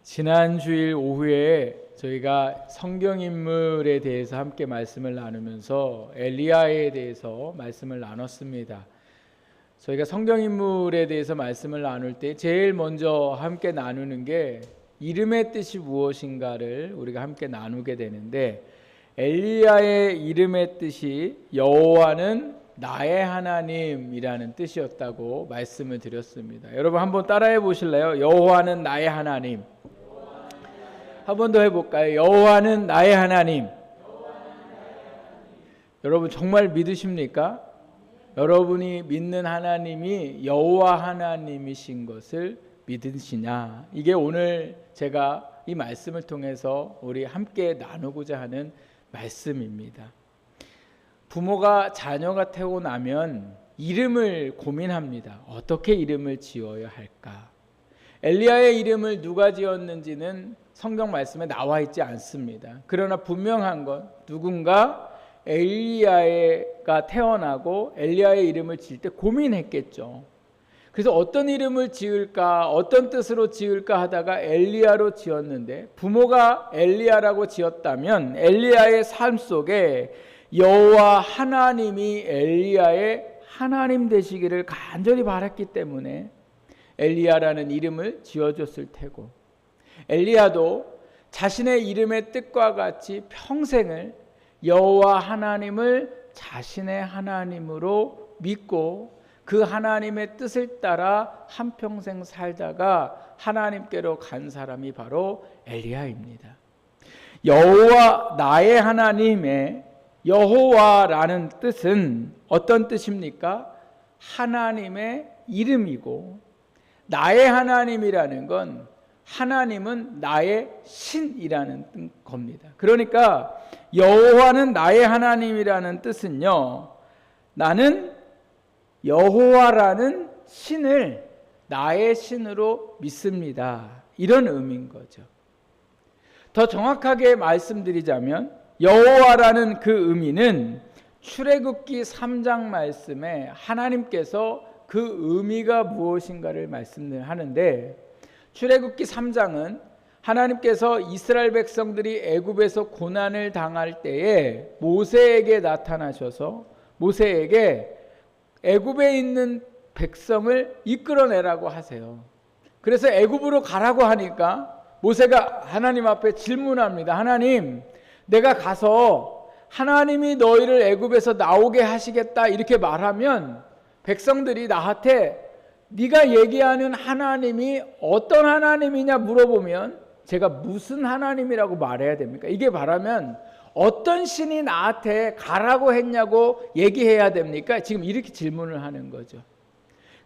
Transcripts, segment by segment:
지난 주일 오후에 저희가 성경 인물에 대해서 함께 말씀을 나누면서 엘리야에 대해서 말씀을 나눴습니다. 저희가 성경 인물에 대해서 말씀을 나눌 때 제일 먼저 함께 나누는 게 이름의 뜻이 무엇인가를 우리가 함께 나누게 되는데, 엘리야의 이름의 뜻이 여호와는 나의 하나님이라는 뜻이었다고 말씀을 드렸습니다. 여러분 한번 따라해 보실래요? 여호와는 나의 하나님. 한 번 더 해볼까요? 여호와는 나의 하나님. 여러분 정말 믿으십니까? 여러분이 믿는 하나님이 여호와 하나님이신 것을 믿으시냐? 이게 오늘 제가 이 말씀을 통해서 우리 함께 나누고자 하는 말씀입니다. 부모가 자녀가 태어나면 이름을 고민합니다. 어떻게 이름을 지어야 할까? 엘리야의 이름을 누가 지었는지는 성경 말씀에 나와 있지 않습니다. 그러나 분명한 건 누군가 엘리야가 태어나고 엘리야의 이름을 지을 때 고민했겠죠. 그래서 어떤 이름을 지을까, 어떤 뜻으로 지을까 하다가 엘리야로 지었는데, 부모가 엘리야라고 지었다면 엘리야의 삶 속에 여호와 하나님이 엘리야의 하나님 되시기를 간절히 바랐기 때문에 엘리야라는 이름을 지어줬을 테고, 엘리야도 자신의 이름의 뜻과 같이 평생을 여호와 하나님을 자신의 하나님으로 믿고 그 하나님의 뜻을 따라 한평생 살다가 하나님께로 간 사람이 바로 엘리야입니다. 여호와 나의 하나님의 여호와라는 뜻은 어떤 뜻입니까? 하나님의 이름이고, 나의 하나님이라는 건 하나님은 나의 신이라는 겁니다. 그러니까 여호와는 나의 하나님이라는 뜻은요, 나는 여호와라는 신을 나의 신으로 믿습니다, 이런 의미인 거죠. 더 정확하게 말씀드리자면 여호와라는 그 의미는 출애굽기 3장 말씀에 하나님께서 그 의미가 무엇인가를 말씀을 하는데, 출애굽기 3장은 하나님께서 이스라엘 백성들이 애굽에서 고난을 당할 때에 모세에게 나타나셔서 모세에게 애굽에 있는 백성을 이끌어내라고 하세요. 그래서 애굽으로 가라고 하니까 모세가 하나님 앞에 질문합니다. 하나님, 내가 가서 하나님이 너희를 애굽에서 나오게 하시겠다 이렇게 말하면 백성들이 나한테 네가 얘기하는 하나님이 어떤 하나님이냐 물어보면 제가 무슨 하나님이라고 말해야 됩니까? 이게 말하면 어떤 신이 나한테 가라고 했냐고 얘기해야 됩니까? 지금 이렇게 질문을 하는 거죠.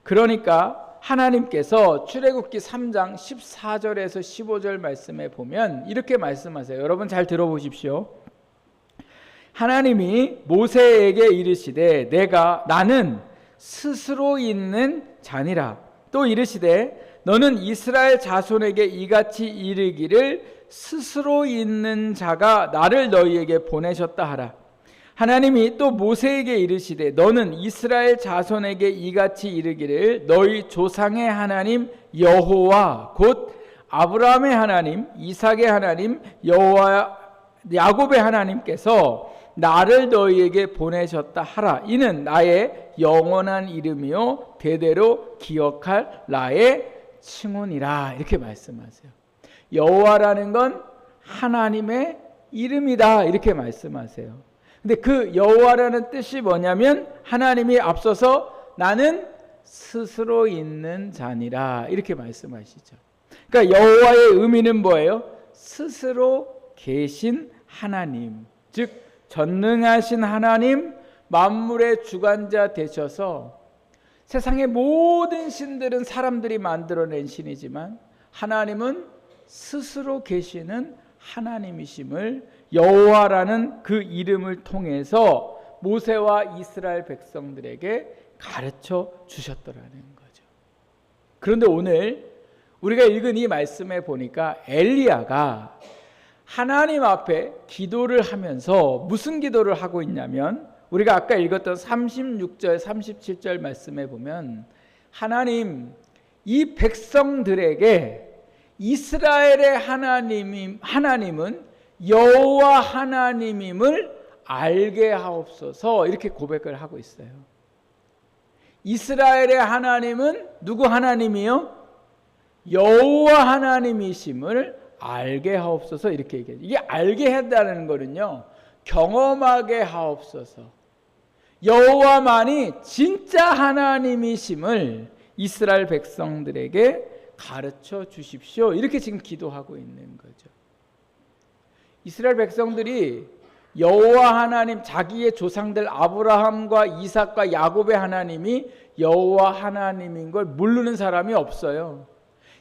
그러니까 하나님께서 출애굽기 3장 14절에서 15절 말씀에 보면 이렇게 말씀하세요. 여러분 잘 들어보십시오. 하나님이 모세에게 이르시되 나는 스스로 있는 자니라. 또 이르시되 너는 이스라엘 자손에게 이같이 이르기를 스스로 있는 자가 나를 너희에게 보내셨다 하라. 하나님이 또 모세에게 이르시되 너는 이스라엘 자손에게 이같이 이르기를 너희 조상의 하나님 여호와 곧 아브라함의 하나님 이삭의 하나님 여호와 야곱의 하나님께서 나를 너희에게 보내셨다 하라. 이는 나의 영원한 이름이요 대대로 기억할 나의 칭혼이라. 이렇게 말씀하세요. 여호와라는 건 하나님의 이름이다, 이렇게 말씀하세요. 근데 그 여호와라는 뜻이 뭐냐면 하나님이 앞서서 나는 스스로 있는 자니라, 이렇게 말씀하시죠. 그러니까 여호와의 의미는 뭐예요? 스스로 계신 하나님, 즉 전능하신 하나님, 만물의 주관자 되셔서 세상의 모든 신들은 사람들이 만들어낸 신이지만 하나님은 스스로 계시는 하나님이심을 여호와라는 그 이름을 통해서 모세와 이스라엘 백성들에게 가르쳐 주셨더라는 거죠. 그런데 오늘 우리가 읽은 이 말씀에 보니까 엘리야가 하나님 앞에 기도를 하면서 무슨 기도를 하고 있냐면, 우리가 아까 읽었던 36절 37절 말씀에 보면 하나님, 이 백성들에게 이스라엘의 하나님은 여호와 하나님임을 알게 하옵소서, 이렇게 고백을 하고 있어요. 이스라엘의 하나님은 누구 하나님이요? 여호와 하나님이심을 알게 하옵소서, 이렇게 얘기해요. 이게 알게 한다는 거는요, 경험하게 하옵소서, 여호와만이 진짜 하나님이심을 이스라엘 백성들에게 가르쳐 주십시오, 이렇게 지금 기도하고 있는 거죠. 이스라엘 백성들이 여호와 하나님, 자기의 조상들 아브라함과 이삭과 야곱의 하나님이 여호와 하나님인 걸 모르는 사람이 없어요.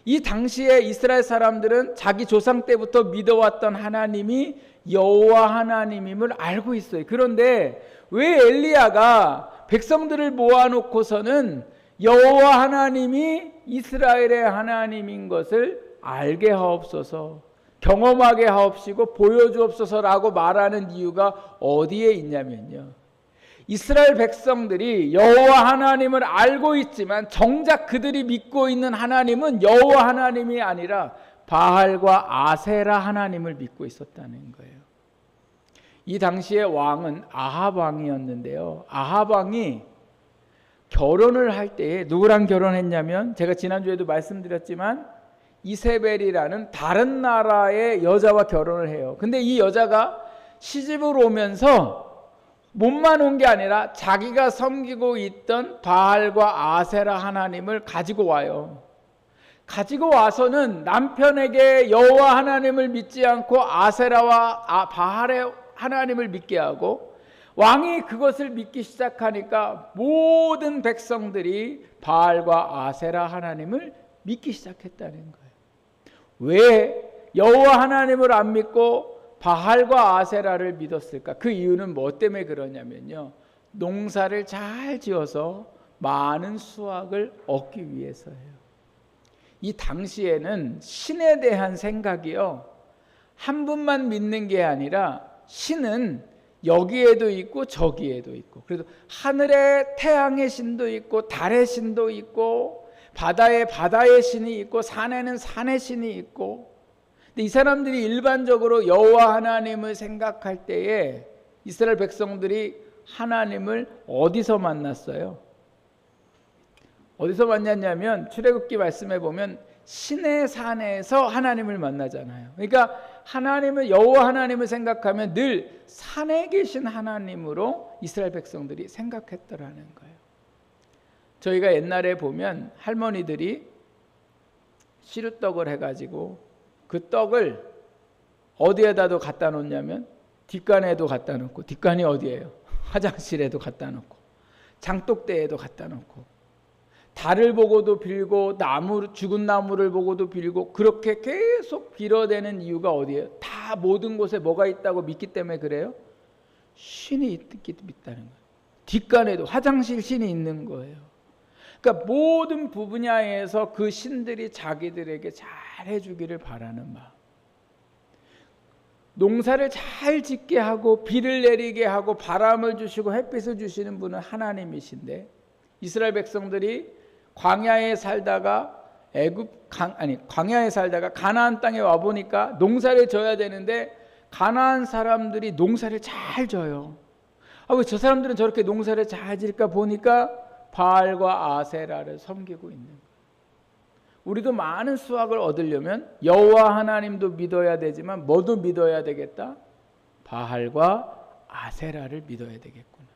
이 당시에 이스라엘 사람들은 자기 조상 때부터 믿어왔던 하나님이 여호와 하나님임을 알고 있어요. 그런데 왜 엘리야가 백성들을 모아놓고서는 여호와 하나님이 이스라엘의 하나님인 것을 알게 하옵소서, 경험하게 하옵시고 보여주옵소서라고 말하는 이유가 어디에 있냐면요, 이스라엘 백성들이 여호와 하나님을 알고 있지만 정작 그들이 믿고 있는 하나님은 여호와 하나님이 아니라 바알과 아세라 하나님을 믿고 있었다는 거예요. 이 당시의 왕은 아합 왕이었는데요, 아합 왕이 결혼을 할 때에 누구랑 결혼했냐면, 제가 지난주에도 말씀드렸지만 이세벨이라는 다른 나라의 여자와 결혼을 해요. 근데 이 여자가 시집을 오면서 몸만 온 게 아니라 자기가 섬기고 있던 바알과 아세라 하나님을 가지고 와요. 가지고 와서는 남편에게 여호와 하나님을 믿지 않고 아세라와 바알의 하나님을 믿게 하고, 왕이 그것을 믿기 시작하니까 모든 백성들이 바알과 아세라 하나님을 믿기 시작했다는 거예요. 왜 여호와 하나님을 안 믿고 바알과 아세라를 믿었을까? 그 이유는 뭐 때문에 그러냐면요, 농사를 잘 지어서 많은 수확을 얻기 위해서예요. 이 당시에는 신에 대한 생각이요, 한 분만 믿는 게 아니라 신은 여기에도 있고 저기에도 있고, 그래서 하늘에 태양의 신도 있고 달의 신도 있고 바다에 바다의 신이 있고 산에는 산의 신이 있고. 근데 이 사람들이 일반적으로 여호와 하나님을 생각할 때에 이스라엘 백성들이 하나님을 어디서 만났어요? 어디서 만났냐면 출애굽기 말씀에 보면 신의 산에서 하나님을 만나잖아요. 그러니까 하나님을, 여호와 하나님을 생각하면 늘 산에 계신 하나님으로 이스라엘 백성들이 생각했더라는 거예요. 저희가 옛날에 보면 할머니들이 시루떡을 해가지고 그 떡을 어디에다도 갖다 놓냐면 뒷간에도 갖다 놓고, 뒷간이 어디예요? 화장실에도 갖다 놓고 장독대에도 갖다 놓고, 달을 보고도 빌고 죽은 나무를 보고도 빌고, 그렇게 계속 빌어대는 이유가 어디예요? 다 모든 곳에 뭐가 있다고 믿기 때문에 그래요? 신이 있다는 거예요. 뒷간에도 화장실 신이 있는 거예요. 그러니까 모든 분야에서 그 신들이 자기들에게 잘 해주기를 바라는 마음, 농사를 잘 짓게 하고 비를 내리게 하고 바람을 주시고 햇빛을 주시는 분은 하나님이신데, 이스라엘 백성들이 광야에 살다가 광야에 살다가 가나안 땅에 와 보니까 농사를 져야 되는데 가나안 사람들이 농사를 잘 져요. 왜 저 사람들은 저렇게 농사를 잘 질까 보니까 바알과 아세라를 섬기고 있는 거예요. 우리도 많은 수확을 얻으려면 여호와 하나님도 믿어야 되지만 뭐도 믿어야 되겠다? 바알과 아세라를 믿어야 되겠구나.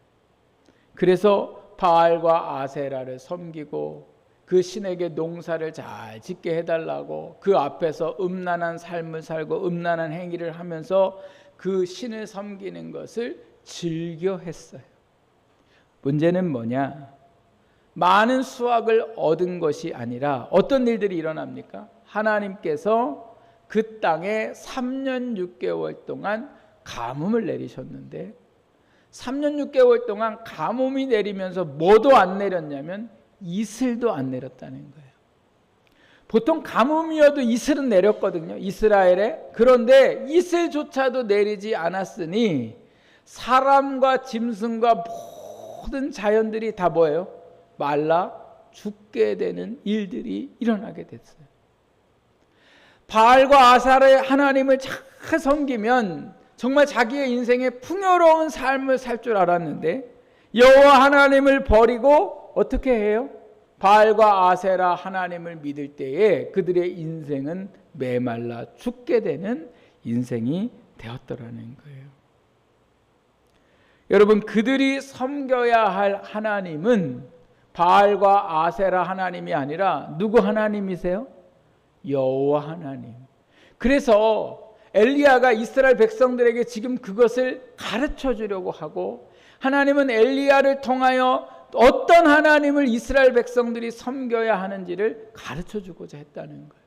그래서 바알과 아세라를 섬기고 그 신에게 농사를 잘 짓게 해달라고 그 앞에서 음란한 삶을 살고 음란한 행위를 하면서 그 신을 섬기는 것을 즐겨 했어요. 문제는 뭐냐? 많은 수확을 얻은 것이 아니라 어떤 일들이 일어납니까? 하나님께서 그 땅에 3년 6개월 동안 가뭄을 내리셨는데, 3년 6개월 동안 가뭄이 내리면서 뭐도 안 내렸냐면 이슬도 안 내렸다는 거예요. 보통 가뭄이어도 이슬은 내렸거든요, 이스라엘에. 그런데 이슬조차도 내리지 않았으니 사람과 짐승과 모든 자연들이 다 뭐예요? 말라 죽게 되는 일들이 일어나게 됐어요. 바알과 아사르의 하나님을 잘 섬기면 정말 자기의 인생에 풍요로운 삶을 살 줄 알았는데 여호와 하나님을 버리고 어떻게 해요? 바알과 아세라 하나님을 믿을 때에 그들의 인생은 메말라 죽게 되는 인생이 되었더라는 거예요. 여러분, 그들이 섬겨야 할 하나님은 바알과 아세라 하나님이 아니라 누구 하나님이세요? 여호와 하나님. 그래서 엘리야가 이스라엘 백성들에게 지금 그것을 가르쳐 주려고 하고, 하나님은 엘리야를 통하여 어떤 하나님을 이스라엘 백성들이 섬겨야 하는지를 가르쳐 주고자 했다는 거예요.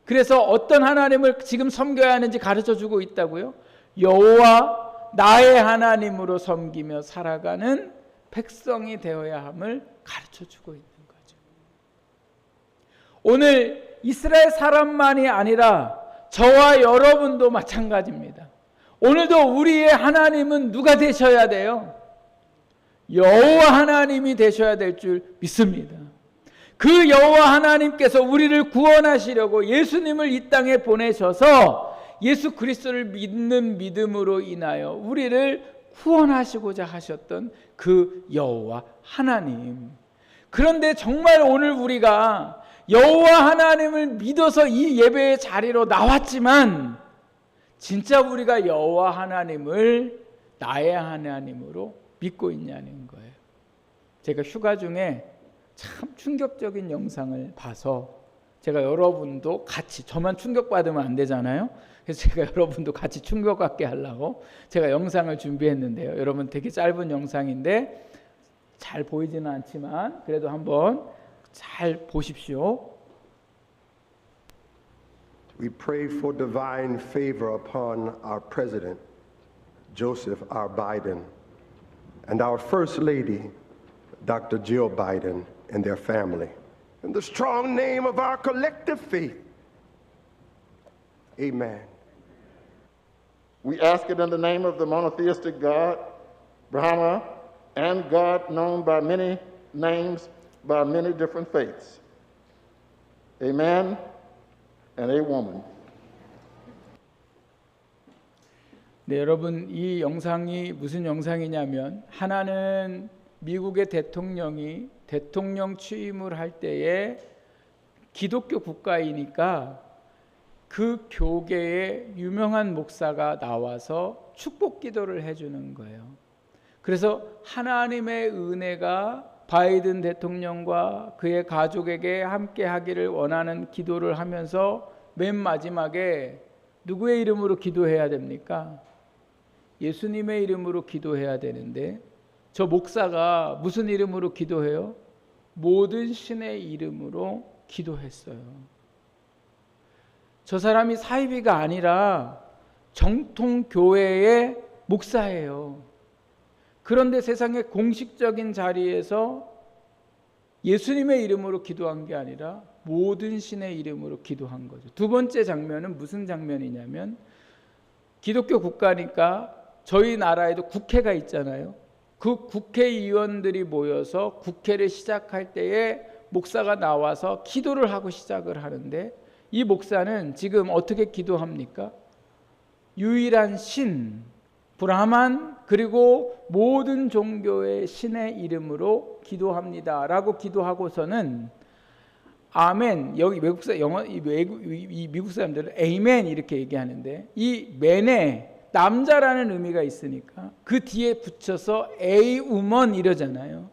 그래서 어떤 하나님을 지금 섬겨야 하는지 가르쳐 주고 있다고요? 여호와 나의 하나님으로 섬기며 살아가는 백성이 되어야 함을 가르쳐 주고 있는 거죠. 오늘 이스라엘 사람만이 아니라 저와 여러분도 마찬가지입니다. 오늘도 우리의 하나님은 누가 되셔야 돼요? 여호와 하나님이 되셔야 될 줄 믿습니다. 그 여호와 하나님께서 우리를 구원하시려고 예수님을 이 땅에 보내셔서 예수 그리스도를 믿는 믿음으로 인하여 우리를 구원하시고자 하셨던 그 여호와 하나님. 그런데 정말 오늘 우리가 여호와 하나님을 믿어서 이 예배의 자리로 나왔지만 진짜 우리가 여호와 하나님을 나의 하나님으로 믿고 있냐는 거예요. 제가 휴가 중에 참 충격적인 영상을 봐서 제가 여러분도 같이, 저만 충격받으면 안 되잖아요. 그래서 제가 여러분도 같이 충격받게 하려고 제가 영상을 준비했는데요. 여러분, 되게 짧은 영상인데 잘 보이지는 않지만 그래도 한번 잘 보십시오. We pray for divine favor upon our president, Joseph R. Biden, and our First Lady, Dr. Jill Biden, and their family. In the strong name of our collective faith, amen. We ask it in the name of the monotheistic God, Brahma, and God known by many names, by many different faiths. Amen and a woman. 네, 여러분, 이 영상이 무슨 영상이냐면, 하나는 미국의 대통령이 대통령 취임을 할 때에 기독교 국가이니까 그 교계의 유명한 목사가 나와서 축복 기도를 해주는 거예요. 그래서 하나님의 은혜가 바이든 대통령과 그의 가족에게 함께 하기를 원하는 기도를 하면서 맨 마지막에 누구의 이름으로 기도해야 됩니까? 예수님의 이름으로 기도해야 되는데 저 목사가 무슨 이름으로 기도해요? 모든 신의 이름으로 기도했어요. 저 사람이 사이비가 아니라 정통 교회의 목사예요. 그런데 세상의 공식적인 자리에서 예수님의 이름으로 기도한 게 아니라 모든 신의 이름으로 기도한 거죠. 두 번째 장면은 무슨 장면이냐면, 기독교 국가니까 저희 나라에도 국회가 있잖아요. 그 국회의원들이 모여서 국회를 시작할 때에 목사가 나와서 기도를 하고 시작을 하는데, 이 목사는 지금 어떻게 기도합니까? 유일한 신, 브라만, 그리고 모든 종교의 신의 이름으로 기도합니다 라고 기도하고서는 아멘, 여기 외국사 영어 이 미국 사람들은 에이멘 이렇게 얘기하는데, 이 맨에 남자라는 의미가 있으니까 그 뒤에 붙여서 에이 우먼 이러잖아요.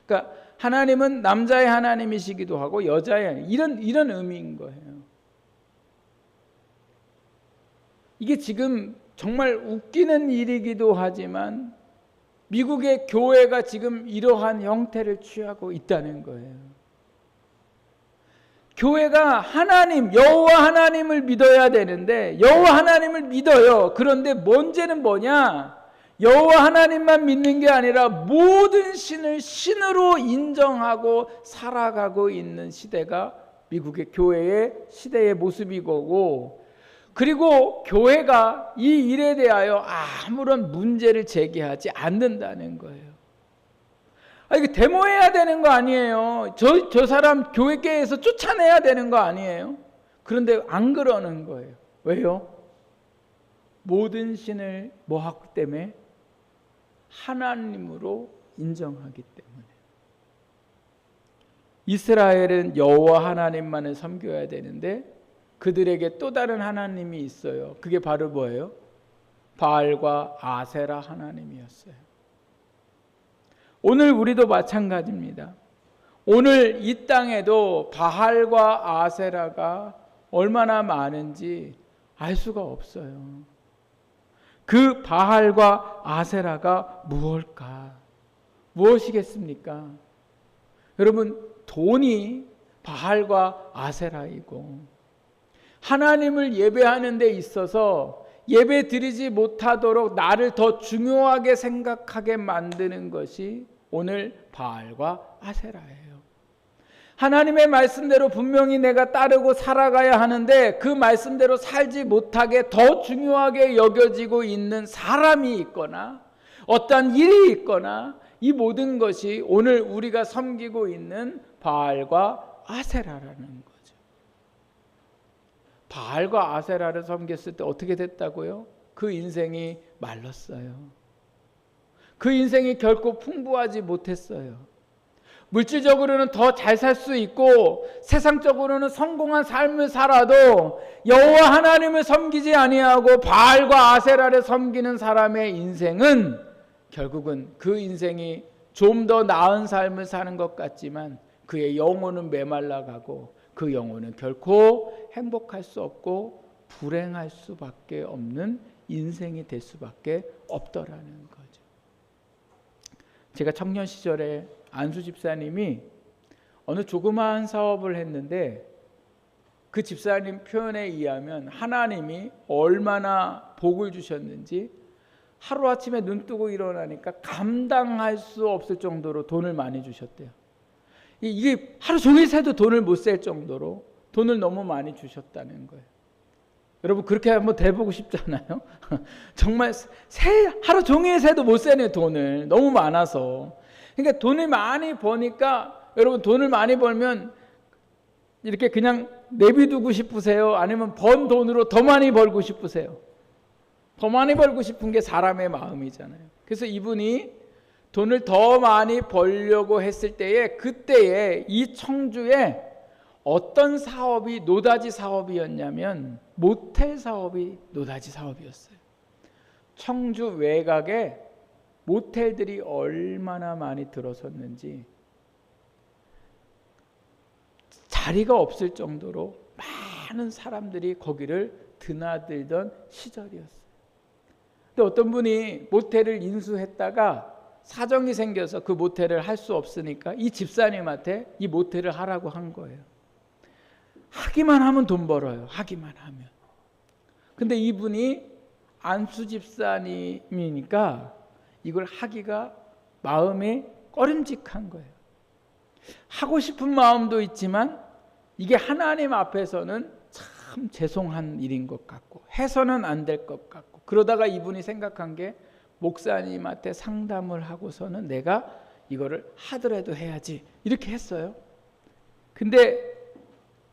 그러니까 하나님은 남자의 하나님이시기도 하고 여자의 하나님, 이런 의미인 거예요. 이게 지금 정말 웃기는 일이기도 하지만 미국의 교회가 지금 이러한 형태를 취하고 있다는 거예요. 교회가 하나님, 여호와 하나님을 믿어야 되는데 여호와 하나님을 믿어요. 그런데 문제는 뭐냐? 여호와 하나님만 믿는 게 아니라 모든 신을 신으로 인정하고 살아가고 있는 시대가 미국의 교회의 시대의 모습이고, 그리고 교회가 이 일에 대하여 아무런 문제를 제기하지 않는다는 거예요. 이거 데모해야 되는 거 아니에요. 저 사람 교회계에서 쫓아내야 되는 거 아니에요. 그런데 안 그러는 거예요. 왜요? 모든 신을 뭐하기 때문에? 하나님으로 인정하기 때문에. 이스라엘은 여호와 하나님만을 섬겨야 되는데 그들에게 또 다른 하나님이 있어요. 그게 바로 뭐예요? 바알과 아세라 하나님이었어요. 오늘 우리도 마찬가지입니다. 오늘 이 땅에도 바알과 아세라가 얼마나 많은지 알 수가 없어요. 그 바알과 아세라가 무엇일까? 무엇이겠습니까? 여러분, 돈이 바알과 아세라이고 하나님을 예배하는 데 있어서 예배 드리지 못하도록 나를 더 중요하게 생각하게 만드는 것이 오늘 바알과 아세라예요. 하나님의 말씀대로 분명히 내가 따르고 살아가야 하는데 그 말씀대로 살지 못하게 더 중요하게 여겨지고 있는 사람이 있거나 어떠한 일이 있거나 이 모든 것이 오늘 우리가 섬기고 있는 바알과 아세라라는 거죠. 바알과 아세라를 섬겼을 때 어떻게 됐다고요? 그 인생이 말랐어요. 그 인생이 결코 풍부하지 못했어요. 물질적으로는 더 잘 살 수 있고 세상적으로는 성공한 삶을 살아도 여호와 하나님을 섬기지 아니하고 바알과 아세라를 섬기는 사람의 인생은 결국은 그 인생이 좀 더 나은 삶을 사는 것 같지만 그의 영혼은 메말라가고 그 영혼은 결코 행복할 수 없고 불행할 수밖에 없는 인생이 될 수밖에 없더라는 거죠. 제가 청년 시절에 안수 집사님이 어느 조그마한 사업을 했는데 그 집사님 표현에 의하면 하나님이 얼마나 복을 주셨는지 하루아침에 눈 뜨고 일어나니까 감당할 수 없을 정도로 돈을 많이 주셨대요. 이게 하루 종일 새도 돈을 못 셀 정도로 돈을 너무 많이 주셨다는 거예요. 여러분 그렇게 한번 돼보고 싶잖아요. 정말 하루 종일 새도 못 세네 돈을 너무 많아서. 그러니까 돈을 많이 버니까 여러분 돈을 많이 벌면 이렇게 그냥 내비두고 싶으세요? 아니면 번 돈으로 더 많이 벌고 싶으세요? 더 많이 벌고 싶은 게 사람의 마음이잖아요. 그래서 이분이 돈을 더 많이 벌려고 했을 때에 그때에 이 청주에 어떤 사업이 노다지 사업이었냐면 모텔 사업이 노다지 사업이었어요. 청주 외곽에 모텔들이 얼마나 많이 들어섰는지 자리가 없을 정도로 많은 사람들이 거기를 드나들던 시절이었어요. 근데 어떤 분이 모텔을 인수했다가 사정이 생겨서 그 모텔을 할 수 없으니까 이 집사님한테 이 모텔을 하라고 한 거예요. 하기만 하면 돈 벌어요. 하기만 하면. 근데 이분이 안수 집사님이니까 이걸 하기가 마음이 꺼림직한 거예요. 하고 싶은 마음도 있지만 이게 하나님 앞에서는 참 죄송한 일인 것 같고 해서는 안 될 것 같고 그러다가 이분이 생각한 게 목사님한테 상담을 하고서는 내가 이거를 하더라도 해야지 이렇게 했어요. 근데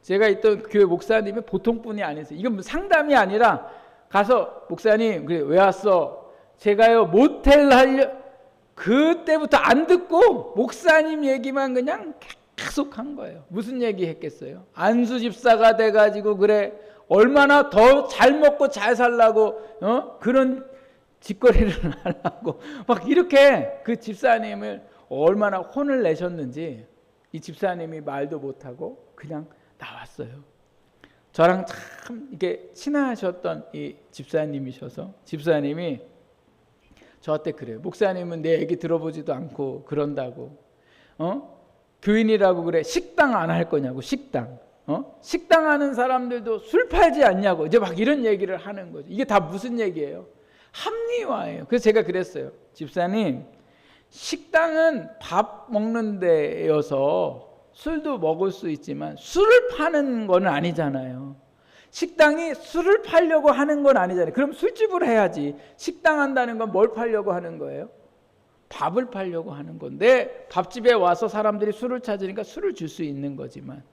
제가 있던 교회 목사님이 보통 분이 아니었어요. 이건 상담이 아니라 가서 목사님 그래 왜 왔어? 제가요 모텔 하려 그때부터 안 듣고 목사님 얘기만 그냥 계속 한 거예요. 무슨 얘기 했겠어요? 안수 집사가 돼가지고 그래 얼마나 더 잘 먹고 잘 살라고 그런 짓거리를 하려고 막 이렇게 그 집사님을 얼마나 혼을 내셨는지 이 집사님이 말도 못하고 그냥 나왔어요. 저랑 참 이렇게 친하셨던 이 집사님이셔서 집사님이 저한테 그래요. 목사님은 내 얘기 들어보지도 않고 그런다고 교인이라고 그래 식당 안 할 거냐고 식당 식당 하는 사람들도 술 팔지 않냐고 이제 막 이런 얘기를 하는 거죠. 이게 다 무슨 얘기예요? 합리화예요. 그래서 제가 그랬어요. 집사님 식당은 밥 먹는 데여서 술도 먹을 수 있지만 술을 파는 건 아니잖아요. 식당이 술을 팔려고 하는 건 아니잖아요. 그럼 술집을 해야지. 식당 한다는 건 뭘 팔려고 하는 거예요? 밥을 팔려고 하는 건데 밥집에 와서 사람들이 술을 찾으니까 술을 줄 수 있는 거지만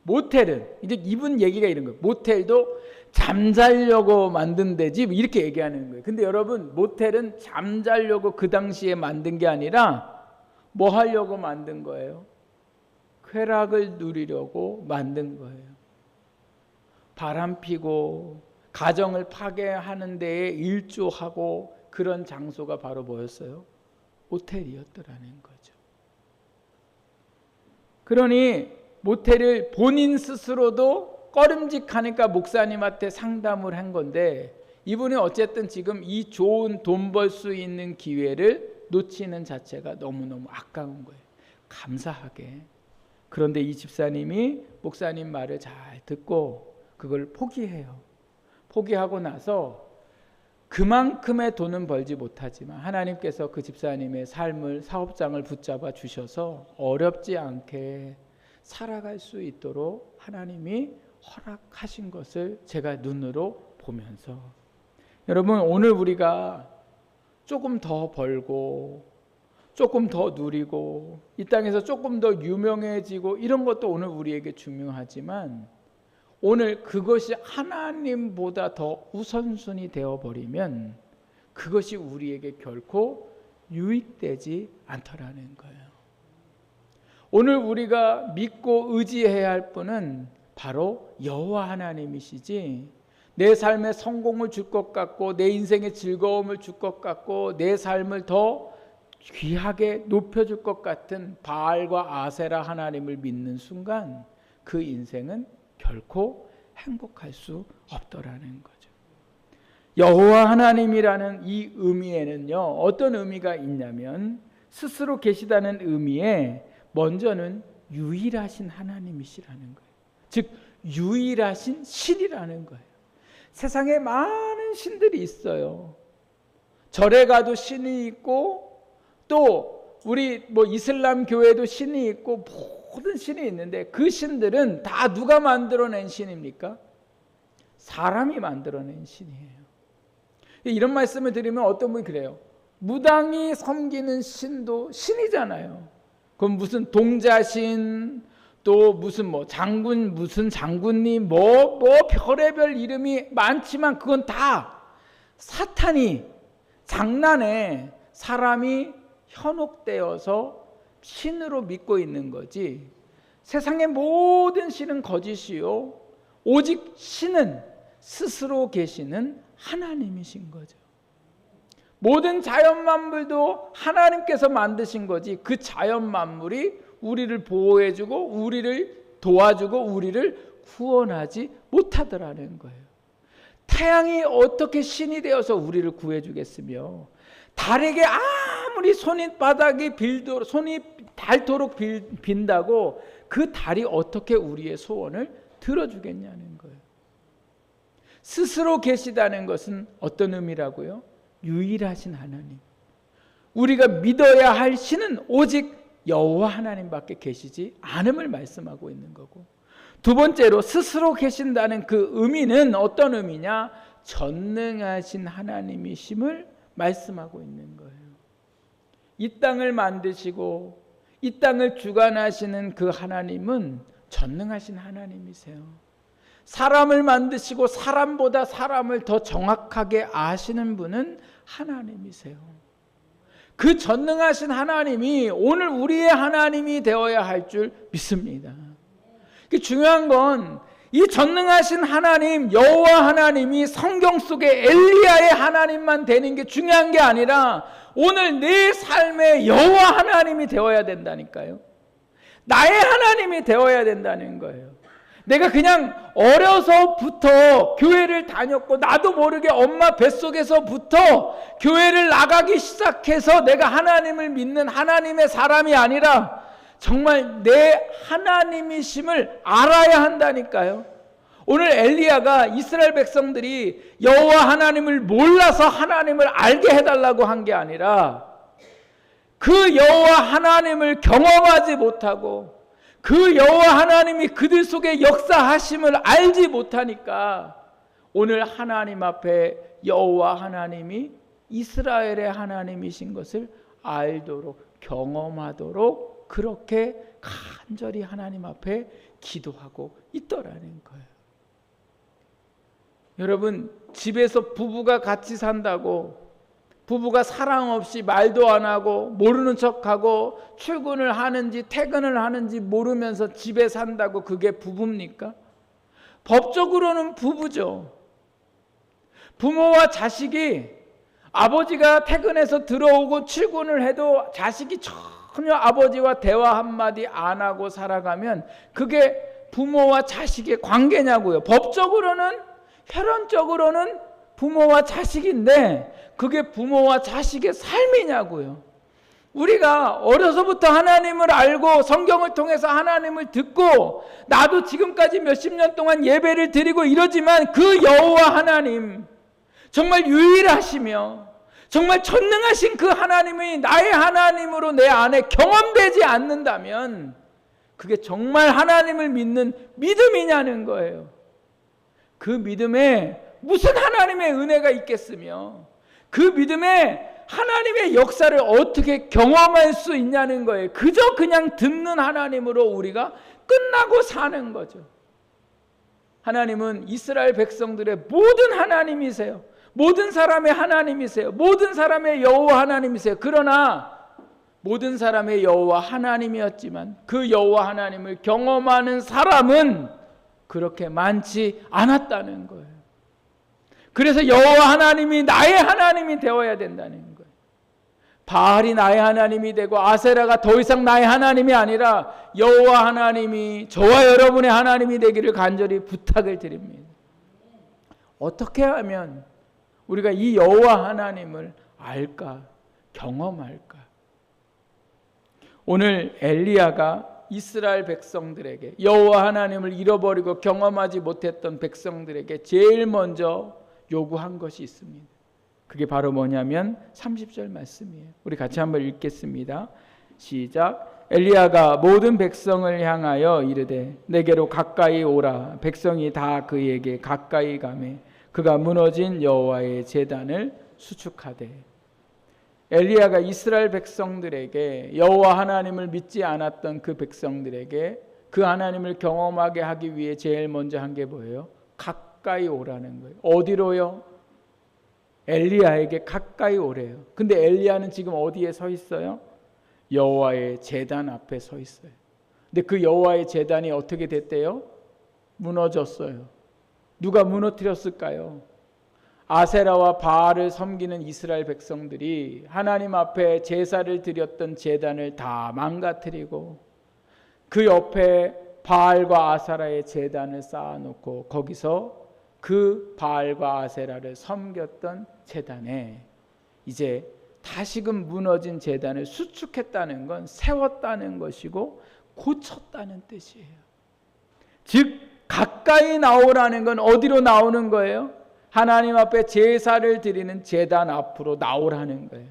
모텔은 이제 이분 얘기가 이런 거예요. 모텔도 잠자려고 만든 데지 이렇게 얘기하는 거예요. 근데 여러분 모텔은 잠자려고 그 당시에 만든 게 아니라 뭐 하려고 만든 거예요? 쾌락을 누리려고 만든 거예요. 바람 피고 가정을 파괴하는 데에 일조하고 그런 장소가 바로 뭐였어요? 모텔이었더라는 거죠. 그러니 모텔을 본인 스스로도 꺼림직하니까 목사님한테 상담을 한 건데 이분이 어쨌든 지금 이 좋은 돈 벌 수 있는 기회를 놓치는 자체가 너무너무 아까운 거예요. 감사하게. 그런데 이 집사님이 목사님 말을 잘 듣고 그걸 포기해요. 포기하고 나서 그만큼의 돈은 벌지 못하지만 하나님께서 그 집사님의 삶을 사업장을 붙잡아 주셔서 어렵지 않게 살아갈 수 있도록 하나님이 허락하신 것을 제가 눈으로 보면서 여러분 오늘 우리가 조금 더 벌고 조금 더 누리고 이 땅에서 조금 더 유명해지고 이런 것도 오늘 우리에게 중요하지만 오늘 그것이 하나님보다 더 우선순위 되어버리면 그것이 우리에게 결코 유익되지 않더라는 거예요. 오늘 우리가 믿고 의지해야 할 분은 바로 여호와 하나님이시지 내 삶에 성공을 줄 것 같고 내 인생에 즐거움을 줄 것 같고 내 삶을 더 귀하게 높여줄 것 같은 바알과 아세라 하나님을 믿는 순간 그 인생은 결코 행복할 수 없더라는 거죠. 여호와 하나님이라는 이 의미에는요 어떤 의미가 있냐면 스스로 계시다는 의미에 먼저는 유일하신 하나님이시라는 거예요. 즉 유일하신 신이라는 거예요. 세상에 많은 신들이 있어요. 절에 가도 신이 있고 또 우리 이슬람 교회도 신이 있고 모든 신이 있는데 그 신들은 다 누가 만들어낸 신입니까? 사람이 만들어낸 신이에요. 이런 말씀을 드리면 어떤 분이 그래요. 무당이 섬기는 신도 신이잖아요. 그럼 무슨 동자신 또 무슨 장군 무슨 장군님 별의별 이름이 많지만 그건 다 사탄이 장난에 사람이 현혹되어서 신으로 믿고 있는 거지 세상의 모든 신은 거짓이요 오직 신은 스스로 계시는 하나님이신 거죠. 모든 자연 만물도 하나님께서 만드신 거지 그 자연 만물이 우리를 보호해주고 우리를 도와주고 우리를 구원하지 못하더라는 거예요. 태양이 어떻게 신이 되어서 우리를 구해주겠으며 달에게 아무리 손이 닳도록 빈다고 그 달이 어떻게 우리의 소원을 들어주겠냐는 거예요. 스스로 계시다는 것은 어떤 의미라고요? 유일하신 하나님. 우리가 믿어야 할 신은 오직 여호와 하나님밖에 계시지 않음을 말씀하고 있는 거고 두 번째로 스스로 계신다는 그 의미는 어떤 의미냐? 전능하신 하나님이심을 말씀하고 있는 거예요. 이 땅을 만드시고 이 땅을 주관하시는 그 하나님은 전능하신 하나님이세요. 사람을 만드시고 사람보다 사람을 더 정확하게 아시는 분은 하나님이세요. 그 전능하신 하나님이 오늘 우리의 하나님이 되어야 할 줄 믿습니다. 중요한 건 이 전능하신 하나님 여호와 하나님이 성경 속에 엘리야의 하나님만 되는 게 중요한 게 아니라 오늘 내 삶의 여호와 하나님이 되어야 된다니까요. 나의 하나님이 되어야 된다는 거예요. 내가 그냥 어려서부터 교회를 다녔고 나도 모르게 엄마 뱃속에서부터 교회를 나가기 시작해서 내가 하나님을 믿는 하나님의 사람이 아니라 정말 내 하나님이심을 알아야 한다니까요. 오늘 엘리야가 이스라엘 백성들이 여호와 하나님을 몰라서 하나님을 알게 해달라고 한 게 아니라 그 여호와 하나님을 경험하지 못하고 그 여호와 하나님이 그들 속에 역사하심을 알지 못하니까 오늘 하나님 앞에 여호와 하나님이 이스라엘의 하나님이신 것을 알도록 경험하도록 그렇게 간절히 하나님 앞에 기도하고 있더라는 거예요. 여러분, 집에서 부부가 같이 산다고 부부가 사랑 없이 말도 안 하고 모르는 척하고 출근을 하는지 퇴근을 하는지 모르면서 집에 산다고 그게 부부입니까? 법적으로는 부부죠. 부모와 자식이 아버지가 퇴근해서 들어오고 출근을 해도 자식이 전혀 아버지와 대화 한마디 안 하고 살아가면 그게 부모와 자식의 관계냐고요. 법적으로는 혈연적으로는 부모와 자식인데 그게 부모와 자식의 삶이냐고요. 우리가 어려서부터 하나님을 알고 성경을 통해서 하나님을 듣고 나도 지금까지 몇십 년 동안 예배를 드리고 이러지만 그 여호와 하나님 정말 유일하시며 정말 전능하신 그 하나님이 나의 하나님으로 내 안에 경험되지 않는다면 그게 정말 하나님을 믿는 믿음이냐는 거예요. 그 믿음에 무슨 하나님의 은혜가 있겠으며 그 믿음에 하나님의 역사를 어떻게 경험할 수 있냐는 거예요. 그저 그냥 듣는 하나님으로 우리가 끝나고 사는 거죠. 하나님은 이스라엘 백성들의 모든 하나님이세요. 모든 사람의 하나님이세요. 모든 사람의 여호와 하나님이세요. 그러나 모든 사람의 여호와 하나님이었지만 그 여호와 하나님을 경험하는 사람은 그렇게 많지 않았다는 거예요. 그래서 여호와 하나님이 나의 하나님이 되어야 된다는 거예요. 바알이 나의 하나님이 되고 아세라가 더 이상 나의 하나님이 아니라 여호와 하나님이 저와 여러분의 하나님이 되기를 간절히 부탁을 드립니다. 어떻게 하면 우리가 이 여호와 하나님을 알까? 경험할까? 오늘 엘리야가 이스라엘 백성들에게 여호와 하나님을 잃어버리고 경험하지 못했던 백성들에게 제일 먼저 요구한 것이 있습니다. 그게 바로 뭐냐면 30절 말씀이에요. 우리 같이 한번 읽겠습니다. 시작. 엘리야가 모든 백성을 향하여 이르되 내게로 가까이 오라. 백성이 다 그에게 가까이 가매 그가 무너진 여호와의 제단을 수축하되. 엘리야가 이스라엘 백성들에게 여호와 하나님을 믿지 않았던 그 백성들에게 그 하나님을 경험하게 하기 위해 제일 먼저 한 게 뭐예요? 가까이 오라는 거예요. 어디로요? 엘리야에게 가까이 오래요. 근데 엘리야는 지금 어디에 서 있어요? 여호와의 제단 앞에 서 있어요. 근데 그 여호와의 제단이 어떻게 됐대요? 무너졌어요. 누가 무너뜨렸을까요? 아세라와 바알을 섬기는 이스라엘 백성들이 하나님 앞에 제사를 드렸던 제단을 다 망가뜨리고 그 옆에 바알과 아세라의 제단을 쌓아놓고 거기서 그 바알과 아세라를 섬겼던 제단에 이제 다시금 무너진 제단을 수축했다는 건 세웠다는 것이고 고쳤다는 뜻이에요. 즉 가까이 나오라는 건 어디로 나오는 거예요? 하나님 앞에 제사를 드리는 제단 앞으로 나오라는 거예요.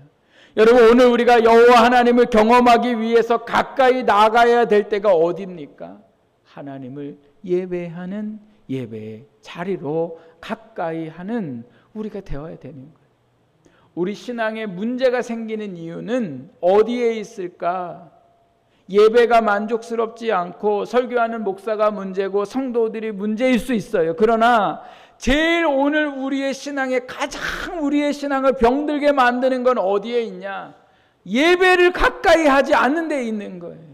여러분, 오늘 우리가 여호와 하나님을 경험하기 위해서 가까이 나가야 될 때가 어디입니까? 하나님을 예배하는 예배의 자리로 가까이 하는 우리가 되어야 되는 거예요. 우리 신앙에 문제가 생기는 이유는 어디에 있을까? 예배가 만족스럽지 않고 설교하는 목사가 문제고 성도들이 문제일 수 있어요. 그러나 제일 오늘 우리의 신앙에 가장 우리의 신앙을 병들게 만드는 건 어디에 있냐? 예배를 가까이 하지 않는 데 있는 거예요.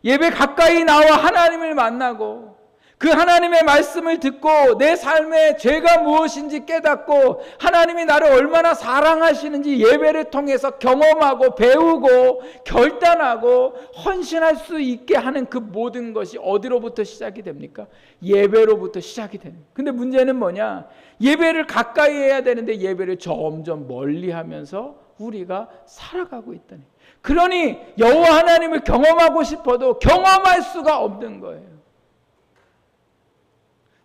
예배 가까이 나와 하나님을 만나고 그 하나님의 말씀을 듣고 내 삶의 죄가 무엇인지 깨닫고 하나님이 나를 얼마나 사랑하시는지 예배를 통해서 경험하고 배우고 결단하고 헌신할 수 있게 하는 그 모든 것이 어디로부터 시작이 됩니까? 예배로부터 시작이 되는. 근데 문제는 뭐냐? 예배를 가까이 해야 되는데 예배를 점점 멀리 하면서 우리가 살아가고 있다니. 그러니 여호와 하나님을 경험하고 싶어도 경험할 수가 없는 거예요.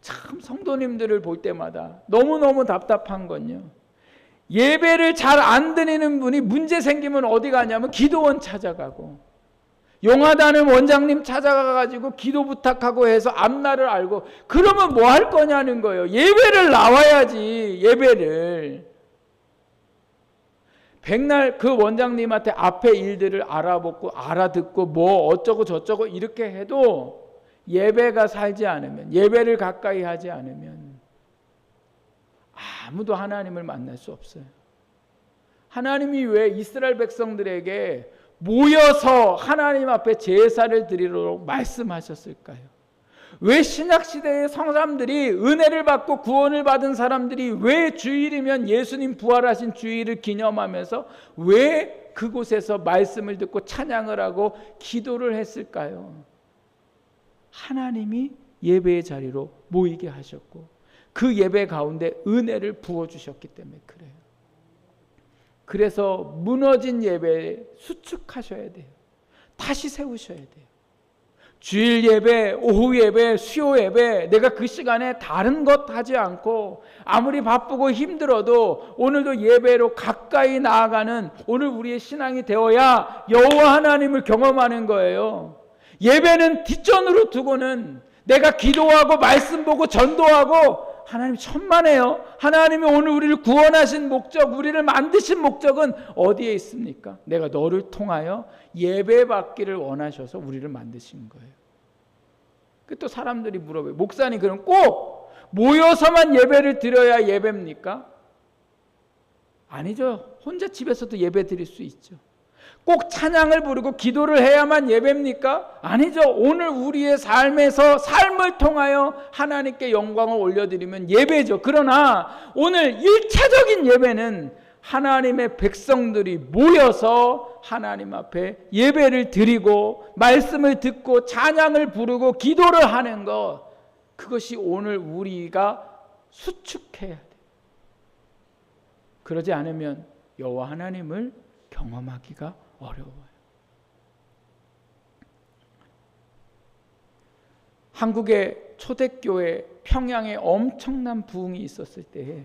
참 성도님들을 볼 때마다 너무너무 답답한 건요, 예배를 잘 안 드리는 분이 문제 생기면 어디 가냐면 기도원 찾아가고 용하다는 원장님 찾아가가지고 기도 부탁하고 해서 앞날을 알고 그러면 뭐 할 거냐는 거예요. 예배를 나와야지. 예배를 백날 그 원장님한테 앞에 일들을 알아보고 알아듣고 뭐 어쩌고 저쩌고 이렇게 해도 예배가 살지 않으면, 예배를 가까이 하지 않으면 아무도 하나님을 만날 수 없어요. 하나님이 왜 이스라엘 백성들에게 모여서 하나님 앞에 제사를 드리도록 말씀하셨을까요? 왜 신약시대의 성삼들이, 은혜를 받고 구원을 받은 사람들이 왜 주일이면 예수님 부활하신 주일을 기념하면서 왜 그곳에서 말씀을 듣고 찬양을 하고 기도를 했을까요? 하나님이 예배의 자리로 모이게 하셨고 그 예배 가운데 은혜를 부어주셨기 때문에 그래요. 그래서 무너진 예배 수축하셔야 돼요. 다시 세우셔야 돼요. 주일 예배, 오후 예배, 수요 예배, 내가 그 시간에 다른 것 하지 않고 아무리 바쁘고 힘들어도 오늘도 예배로 가까이 나아가는 오늘 우리의 신앙이 되어야 여호와 하나님을 경험하는 거예요. 예배는 뒷전으로 두고는 내가 기도하고 말씀 보고 전도하고, 하나님 천만에요. 하나님이 오늘 우리를 구원하신 목적, 우리를 만드신 목적은 어디에 있습니까? 내가 너를 통하여 예배 받기를 원하셔서 우리를 만드신 거예요. 또 사람들이 물어봐요. 목사님, 그럼 꼭 모여서만 예배를 드려야 예배입니까? 아니죠. 혼자 집에서도 예배 드릴 수 있죠. 꼭 찬양을 부르고 기도를 해야만 예배입니까? 아니죠. 오늘 우리의 삶에서 삶을 통하여 하나님께 영광을 올려드리면 예배죠. 그러나 오늘 1차적인 예배는 하나님의 백성들이 모여서 하나님 앞에 예배를 드리고 말씀을 듣고 찬양을 부르고 기도를 하는 것, 그것이 오늘 우리가 수축해야 돼요. 그러지 않으면 여호와 하나님을 경험하기가 어려워요. 한국의 초대교회 평양에 엄청난 부흥이 있었을 때에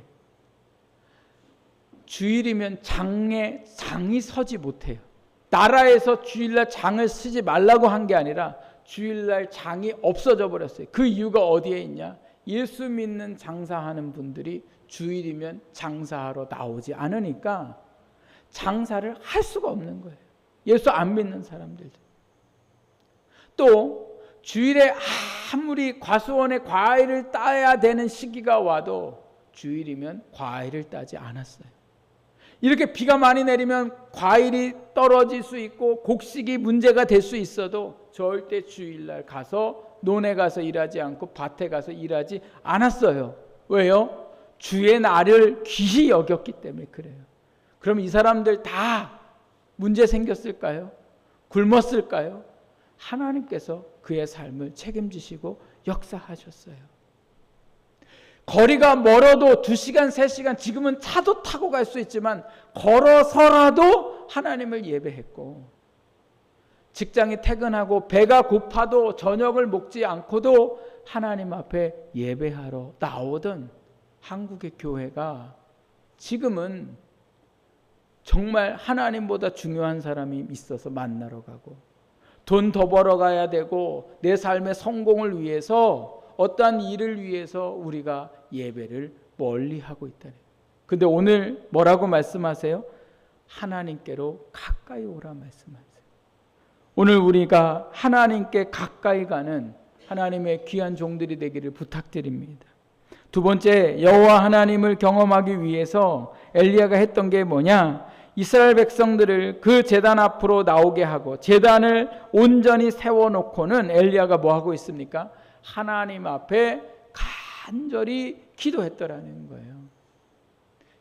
주일이면 장이 서지 못해요. 나라에서 주일날 장을 쓰지 말라고 한 게 아니라 주일날 장이 없어져 버렸어요. 그 이유가 어디에 있냐? 예수 믿는 장사하는 분들이 주일이면 장사하러 나오지 않으니까 장사를 할 수가 없는 거예요. 예수 안 믿는 사람들도. 또 주일에 아무리 과수원에 과일을 따야 되는 시기가 와도 주일이면 과일을 따지 않았어요. 이렇게 비가 많이 내리면 과일이 떨어질 수 있고 곡식이 문제가 될 수 있어도 절대 주일날 가서 논에 가서 일하지 않고 밭에 가서 일하지 않았어요. 왜요? 주의 날을 귀히 여겼기 때문에 그래요. 그럼 이 사람들 다 문제 생겼을까요? 굶었을까요? 하나님께서 그의 삶을 책임지시고 역사하셨어요. 거리가 멀어도 2시간, 3시간, 지금은 차도 타고 갈 수 있지만 걸어서라도 하나님을 예배했고, 직장에 퇴근하고 배가 고파도 저녁을 먹지 않고도 하나님 앞에 예배하러 나오던 한국의 교회가 지금은 정말 하나님보다 중요한 사람이 있어서 만나러 가고 돈 더 벌어가야 되고 내 삶의 성공을 위해서 어떠한 일을 위해서 우리가 예배를 멀리하고 있다는. 근데 오늘 뭐라고 말씀하세요? 하나님께로 가까이 오라 말씀하세요. 오늘 우리가 하나님께 가까이 가는 하나님의 귀한 종들이 되기를 부탁드립니다. 두 번째, 여호와 하나님을 경험하기 위해서 엘리야가 했던 게 뭐냐? 이스라엘 백성들을 그 제단 앞으로 나오게 하고 제단을 온전히 세워놓고는 엘리야가 뭐 하고 있습니까? 하나님 앞에 간절히 기도했더라는 거예요.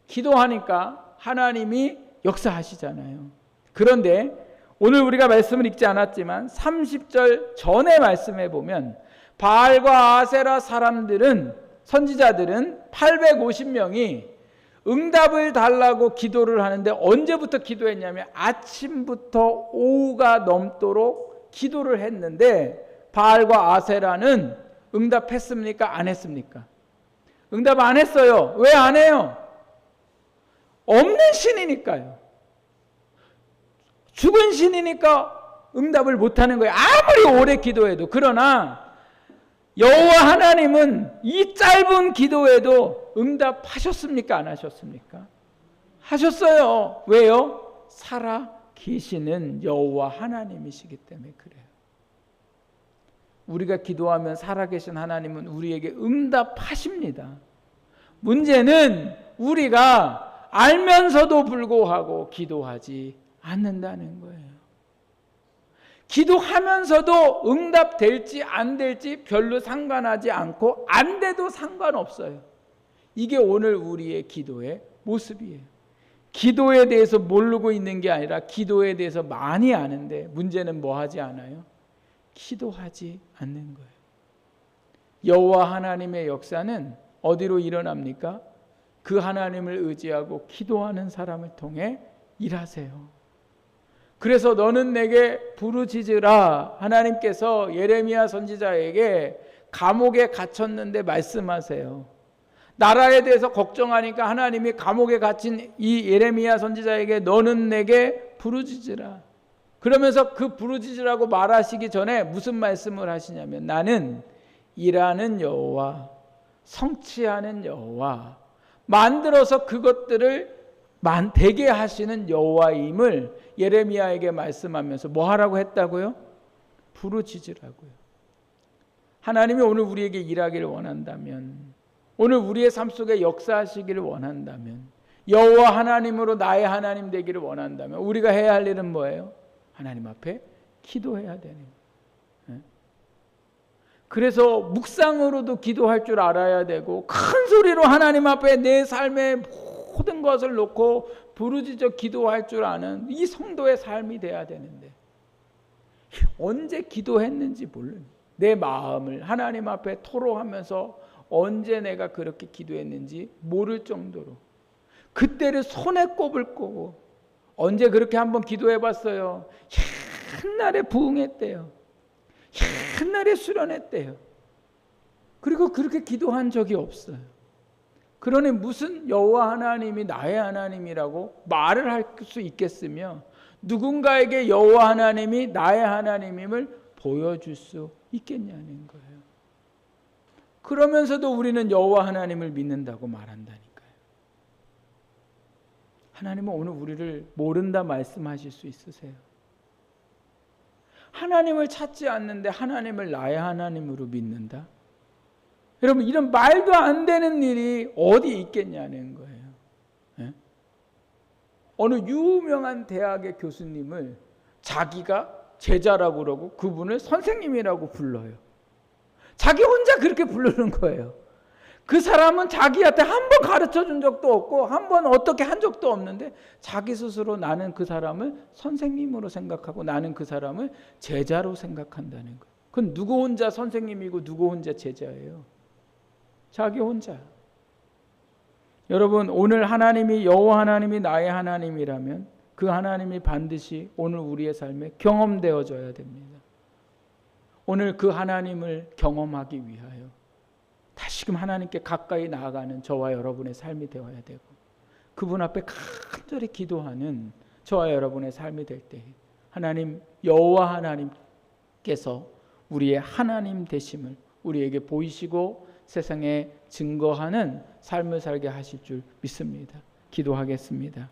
기도하니까 하나님이 역사하시잖아요. 그런데 오늘 우리가 말씀을 읽지 않았지만 30절 전에 말씀해 보면 바알과 아세라 사람들은, 선지자들은 850명이 응답을 달라고 기도를 하는데 언제부터 기도했냐면 아침부터 오후가 넘도록 기도를 했는데 바알과 아세라는 응답했습니까? 안 했습니까? 응답 안 했어요. 왜 안 해요? 없는 신이니까요. 죽은 신이니까 응답을 못하는 거예요. 아무리 오래 기도해도. 그러나 여호와 하나님은 이 짧은 기도에도 응답하셨습니까? 안 하셨습니까? 하셨어요. 왜요? 살아 계시는 여호와 하나님이시기 때문에 그래요. 우리가 기도하면 살아계신 하나님은 우리에게 응답하십니다. 문제는 우리가 알면서도 불구하고 기도하지 않는다는 거예요. 기도하면서도 응답될지 안 될지 별로 상관하지 않고 안 돼도 상관없어요. 이게 오늘 우리의 기도의 모습이에요. 기도에 대해서 모르고 있는 게 아니라 기도에 대해서 많이 아는데 문제는 뭐 하지 않아요? 기도하지 않는 거예요. 여호와 하나님의 역사는 어디로 일어납니까? 그 하나님을 의지하고 기도하는 사람을 통해 일하세요. 그래서 너는 내게 부르짖으라. 하나님께서 예레미야 선지자에게 감옥에 갇혔는데 말씀하세요. 나라에 대해서 걱정하니까 하나님이 감옥에 갇힌 이 예레미야 선지자에게 너는 내게 부르짖으라. 그러면서 그 부르짖으라고 말하시기 전에 무슨 말씀을 하시냐면 나는 일하는 여호와, 성취하는 여호와, 만들어서 그것들을 되게 하시는 여호와임을 예레미야에게 말씀하면서 뭐 하라고 했다고요? 부르짖으라고요. 하나님이 오늘 우리에게 일하기를 원한다면, 오늘 우리의 삶 속에 역사하시기를 원한다면, 여호와 하나님으로 나의 하나님 되기를 원한다면 우리가 해야 할 일은 뭐예요? 하나님 앞에 기도해야 되는 거예요. 그래서 묵상으로도 기도할 줄 알아야 되고 큰 소리로 하나님 앞에 내 삶의 모든 것을 놓고 부르짖어 기도할 줄 아는 이 성도의 삶이 돼야 되는데 언제 기도했는지 모르는 내 마음을 하나님 앞에 토로하면서 언제 내가 그렇게 기도했는지 모를 정도로 그때를 손에 꼽을 거고 언제 그렇게 한번 기도해 봤어요. 옛날에 부응했대요. 옛날에 수련했대요. 그리고 그렇게 기도한 적이 없어요. 그러니 무슨 여호와 하나님이 나의 하나님이라고 말을 할 수 있겠으며 누군가에게 여호와 하나님이 나의 하나님임을 보여줄 수 있겠냐는 거예요. 그러면서도 우리는 여호와 하나님을 믿는다고 말한다니까요. 하나님은 오늘 우리를 모른다 말씀하실 수 있으세요? 하나님을 찾지 않는데 하나님을 나의 하나님으로 믿는다? 여러분 이런 말도 안 되는 일이 어디 있겠냐는 거예요. 예? 어느 유명한 대학의 교수님을 자기가 제자라고 그러고 그분을 선생님이라고 불러요. 자기 혼자 그렇게 부르는 거예요. 그 사람은 자기한테 한 번 가르쳐 준 적도 없고 한 번 어떻게 한 적도 없는데 자기 스스로 나는 그 사람을 선생님으로 생각하고 나는 그 사람을 제자로 생각한다는 거예요. 그건 누구 혼자 선생님이고 누구 혼자 제자예요? 자기 혼자. 여러분 오늘 하나님이 여호와 하나님이 나의 하나님이라면 그 하나님이 반드시 오늘 우리의 삶에 경험되어져야 됩니다. 오늘 그 하나님을 경험하기 위하여 다시금 하나님께 가까이 나아가는 저와 여러분의 삶이 되어야 되고 그분 앞에 간절히 기도하는 저와 여러분의 삶이 될 때 하나님 여호와 하나님께서 우리의 하나님 되심을 우리에게 보이시고 세상에 증거하는 삶을 살게 하실 줄 믿습니다. 기도하겠습니다.